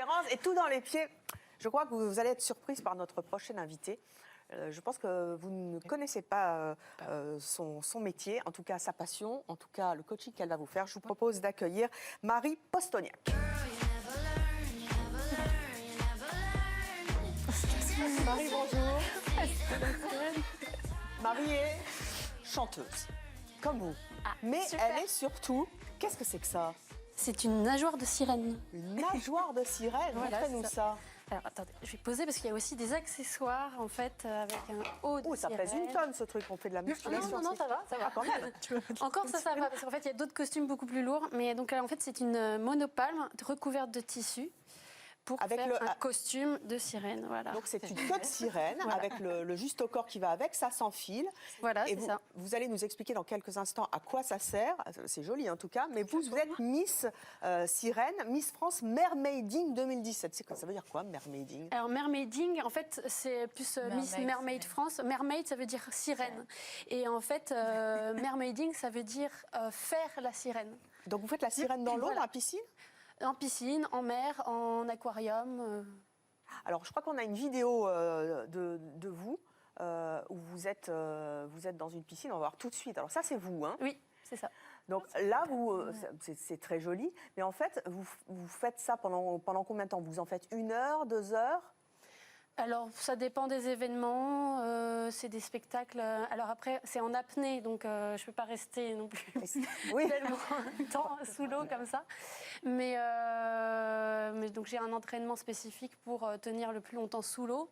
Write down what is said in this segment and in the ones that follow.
différence. Et tout dans les pieds. Je crois que vous allez être surprise par notre prochaine invitée. Je pense que vous ne connaissez pas son métier, en tout cas sa passion, en tout cas le coaching qu'elle va vous faire. Je vous propose d'accueillir Marie Postoniak. Marie, bonjour. Marie est chanteuse, comme vous. Ah, mais super. elle est surtout... Qu'est-ce que c'est que ça? C'est une nageoire de sirène. Une nageoire de sirène. Voilà, Montrez-nous c'est ça. Alors attendez, je vais poser parce qu'il y a aussi des accessoires en fait avec un haut de Oh, ça sirène. pèse une tonne ce truc, on fait de la musculation. Non, ça va, ça va. Ah, quand même. Encore ça va parce qu'en fait il y a d'autres costumes beaucoup plus lourds. Mais donc en fait c'est une monopalme recouverte de tissu pour Avec faire le- un costume de sirène. Voilà. Donc c'est une queue de sirène Voilà. avec le juste au corps qui va avec, ça s'enfile. Voilà, Et c'est vous, ça. vous allez nous expliquer dans quelques instants à quoi ça sert. C'est joli en tout cas. Mais vous êtes Miss Sirène, Miss France Mermaiding 2017. C'est quoi? Ça veut dire quoi, Mermaiding? Alors mermaiding, en fait, c'est plus Miss Mermaid France. Mermaid, ça veut dire sirène. Et en fait, mermaiding, ça veut dire faire la sirène. Donc vous faites la sirène dans l'eau, Voilà. dans la piscine? En piscine, en mer, en aquarium. Alors je crois qu'on a une vidéo de vous où vous êtes dans une piscine. On va voir tout de suite. Alors ça c'est vous, hein? Oui, c'est ça. Donc là, c'est très joli. Mais en fait, vous faites ça pendant combien de temps? Vous en faites 1 heure, 2 heures? Alors, ça dépend des événements, c'est des spectacles. Alors après, c'est en apnée, donc je ne peux pas rester non plus Oui. tellement temps sous l'eau comme ça. Mais donc j'ai un entraînement spécifique pour tenir le plus longtemps sous l'eau.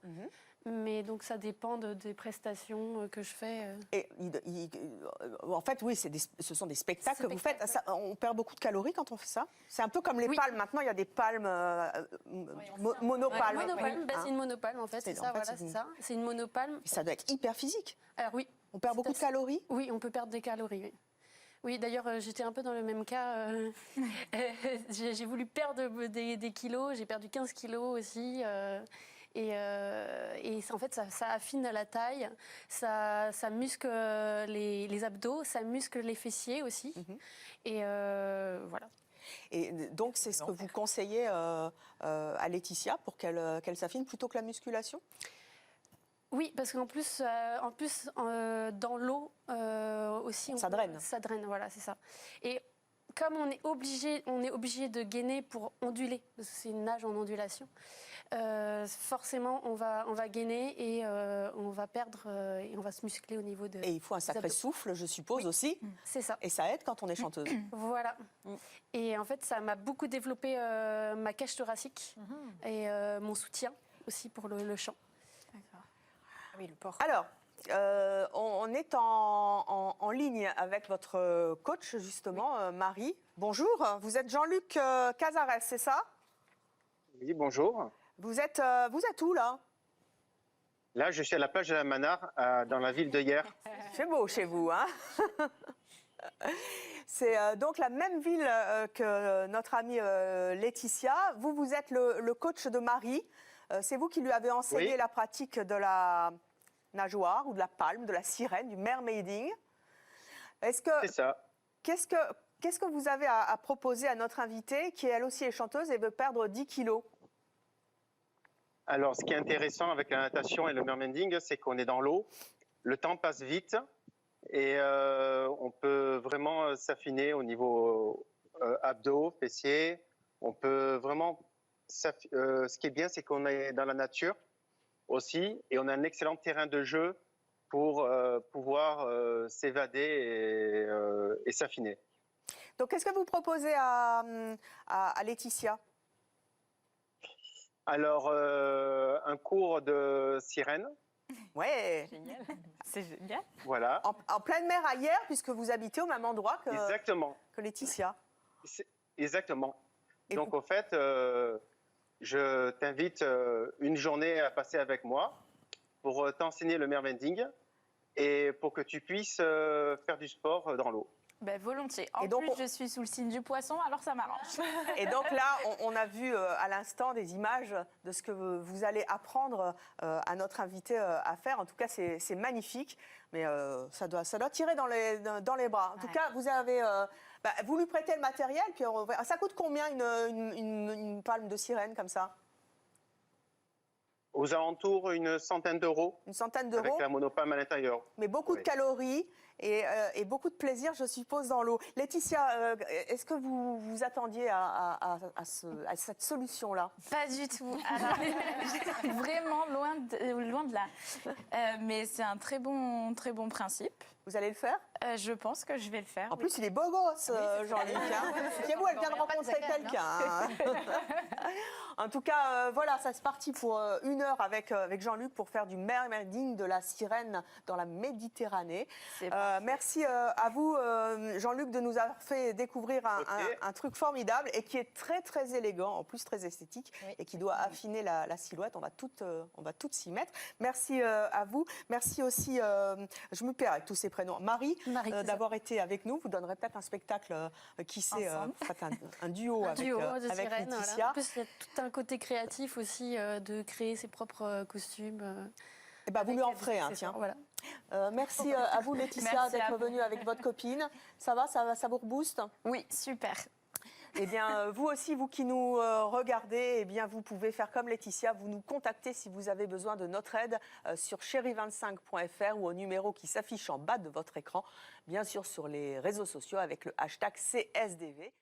Mais donc ça dépend des prestations que je fais. Et en fait, oui, ce sont des spectacles que vous faites. Ça, on perd beaucoup de calories quand on fait ça. C'est un peu comme les palmes. Maintenant, il y a des palmes monopalmes. Monopalme, Hein. c'est une monopalme en fait, c'est ça, voilà, c'est ça. C'est une monopalme. Et ça doit être hyper physique. Alors oui. On perd beaucoup de calories? Oui, on peut perdre des calories, oui. Oui, d'ailleurs, j'étais un peu dans le même cas. J'ai voulu perdre des kilos, j'ai perdu 15 kilos aussi. Et en fait, ça affine la taille, ça muscle les abdos, ça muscle les fessiers aussi. Et voilà. Et donc, c'est ce que vous conseillez à Laetitia pour qu'elle s'affine plutôt que la musculation? Oui, parce qu'en plus, dans l'eau aussi, ça draine. Ça draine, voilà, c'est ça. Et comme on est obligé de gainer pour onduler, parce que c'est une nage en ondulation, forcément on va gainer et on va perdre et on va se muscler au niveau de. Et il faut un sacré souffle, je suppose aussi. C'est ça. Et ça aide quand on est chanteuse. Voilà. Et en fait, ça m'a beaucoup développé ma cage thoracique et mon soutien aussi pour le chant. D'accord. Ah oui, le port. Alors, on est en ligne avec votre coach, justement, Marie. Bonjour, vous êtes Jean-Luc Cazares, c'est ça? Oui, bonjour. Vous êtes où, là? Là, je suis à la plage de la Manare, dans la ville de Hyères. C'est beau chez vous, hein? C'est donc la même ville que notre amie Laetitia. Vous êtes le coach de Marie. C'est vous qui lui avez enseigné la pratique de la nageoire ou de la palme, de la sirène, du mermaiding. C'est ça. Qu'est-ce que vous avez à proposer à notre invitée qui, elle aussi, est chanteuse et veut perdre 10 kilos? Alors, ce qui est intéressant avec la natation et le mermaiding, c'est qu'on est dans l'eau, le temps passe vite et on peut vraiment s'affiner au niveau abdos, fessiers. On peut vraiment... ce qui est bien, c'est qu'on est dans la nature aussi et on a un excellent terrain de jeu pour pouvoir s'évader et s'affiner. Donc, qu'est-ce que vous proposez à Laetitia? Alors, un cours de sirène. Ouais. Génial. C'est génial. Voilà. En pleine mer à Hyères, puisque vous habitez au même endroit que Laetitia. Exactement. Et donc, en fait, je t'invite une journée à passer avec moi pour t'enseigner le mermaiding et pour que tu puisses faire du sport dans l'eau. Ben, volontiers. En Et donc, plus, on- je suis sous le signe du poisson, alors ça m'arrange. Et donc là, on a vu à l'instant des images de ce que vous allez apprendre à notre invité à faire. En tout cas, c'est magnifique, mais ça doit tirer dans les bras. En tout Ouais. cas, vous lui prêtez le matériel, puis ça coûte combien une palme de sirène comme ça? Aux alentours, une centaine d'euros, Une centaine avec d'euros, la monopalme à l'intérieur. mais beaucoup de Oui. calories et beaucoup de plaisir, je suppose, dans l'eau. Laetitia, est-ce que vous vous attendiez à cette solution-là? Pas du tout. Alors, vraiment loin de là. Mais c'est un très bon principe. Vous allez le faire? Je pense que je vais le faire. En plus, il est beau gosse, Jean-Luc. Fiez-vous, elle vient de rencontrer quelqu'un. hein. En tout cas, voilà, ça c'est parti pour 1 heure avec Jean-Luc pour faire du mermaiding de la sirène dans la Méditerranée. C'est Merci à vous, Jean-Luc, de nous avoir fait découvrir Ok. un truc formidable et qui est très, très élégant, en plus très esthétique, Oui. et qui doit affiner la silhouette. On va toutes s'y mettre. Merci à vous. Merci aussi, je me perds avec tous ces prénoms. Marie, Marie, c'est ça. d'avoir été avec nous. Vous donnerez peut-être un spectacle, qui sait, Ensemble. faites un duo Un avec, duo de avec sirène, voilà. Laetitia. En plus, il y a tout un côté créatif aussi de créer ses propres costumes. Eh ben, vous avec lui en des ferez un, accessoires, tiens. Voilà. Merci à vous, Laetitia, Merci à d'être vous. venue avec votre copine. Ça va, ça vous rebooste? Oui, super. Eh bien, vous aussi, vous qui nous regardez, eh bien, vous pouvez faire comme Laetitia, vous nous contactez si vous avez besoin de notre aide sur chéri25.fr ou au numéro qui s'affiche en bas de votre écran, bien sûr sur les réseaux sociaux avec le hashtag CSDV.